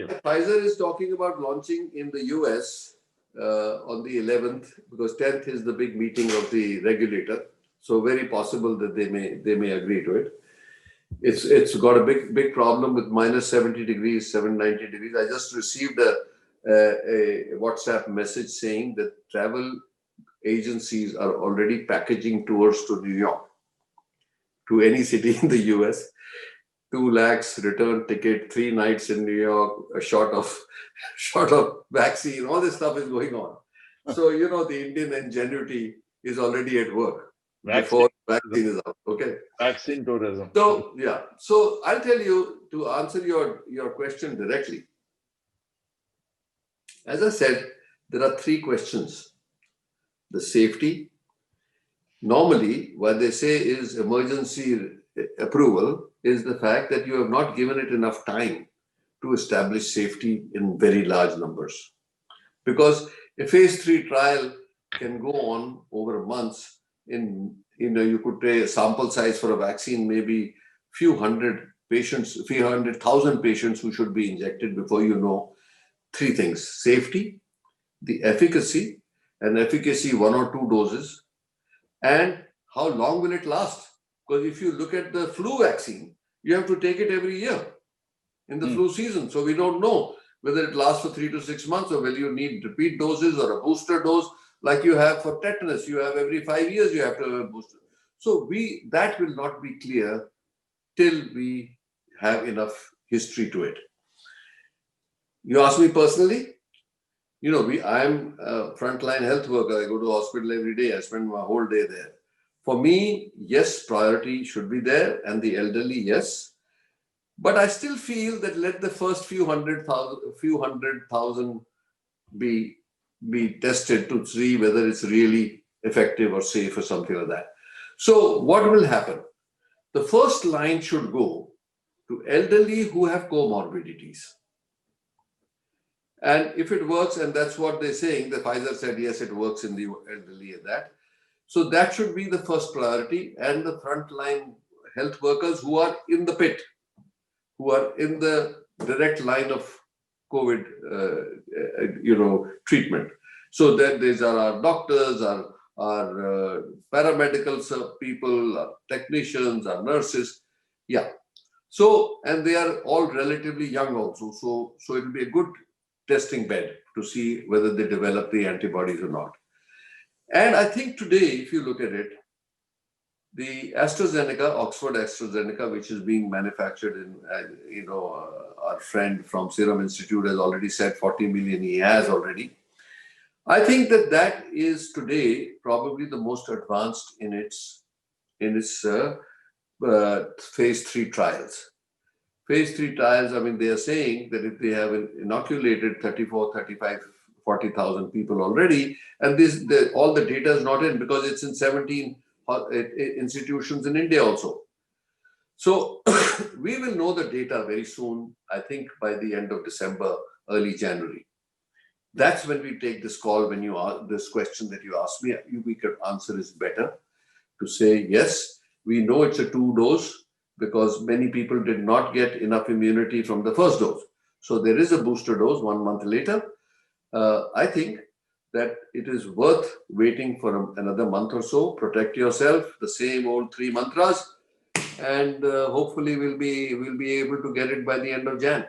you. Pfizer is talking about launching in the US on the 11th, because 10th is the big meeting of the regulator. So very possible that they may agree to it. It's got a big problem with minus 70 degrees, 790 degrees. I just received a WhatsApp message saying that travel agencies are already packaging tours to New York, to any city in the US. 2 lakhs return ticket, 3 nights in New York, a shot of vaccine, all this stuff is going on. So, the Indian ingenuity is already at work before vaccine is out. Okay. Vaccine tourism. So, yeah. So I'll tell you, to answer your question directly. As I said, there are 3 questions. The safety. Normally, what they say is emergency approval is the fact that you have not given it enough time to establish safety in very large numbers. Because a phase 3 trial can go on over months. You could say a sample size for a vaccine, maybe few hundred patients, few 100,000 patients who should be injected before you know 3 things: safety, the efficacy, and efficacy 1 or 2 doses, and how long will it last? Because if you look at the flu vaccine, you have to take it every year in the flu season. So we don't know whether it lasts for 3 to 6 months, or whether you need repeat doses or a booster dose like you have for tetanus. You have every 5 years you have to have a booster. So that will not be clear till we have enough history to it. You ask me personally, I am a frontline health worker. I go to the hospital every day. I spend my whole day there. For me, yes, priority should be there, and the elderly, yes. But I still feel that let the first few hundred thousand be tested to see whether it's really effective or safe or something like that. So what will happen? The first line should go to elderly who have comorbidities. And if it works, and that's what they're saying, the Pfizer said, yes, it works in the elderly and that. So that should be the first priority, and the frontline health workers who are in the pit, who are in the direct line of COVID, treatment. So then these are our doctors, our paramedical people, our technicians, our nurses. Yeah. So, and they are all relatively young also. So it will be a good testing bed to see whether they develop the antibodies or not. And I think today, if you look at it, the Oxford AstraZeneca, which is being manufactured in, our friend from Serum Institute has already said 40 million he has already. I think that is today probably the most advanced in its phase 3 trials. Phase 3 trials, they are saying that if they have inoculated 34, 35, 40,000 people already, and all the data is not in because it's in 17 institutions in India also. So we will know the data very soon, I think by the end of December, early January. That's when we take this call. When you ask this question that you asked me, we could answer is better to say, yes, we know it's a 2-dose because many people did not get enough immunity from the first dose. So there is a booster dose 1 month later. I think that it is worth waiting for another month or so. Protect yourself, the same old 3 mantras, and hopefully we'll be able to get it by the end of Jan.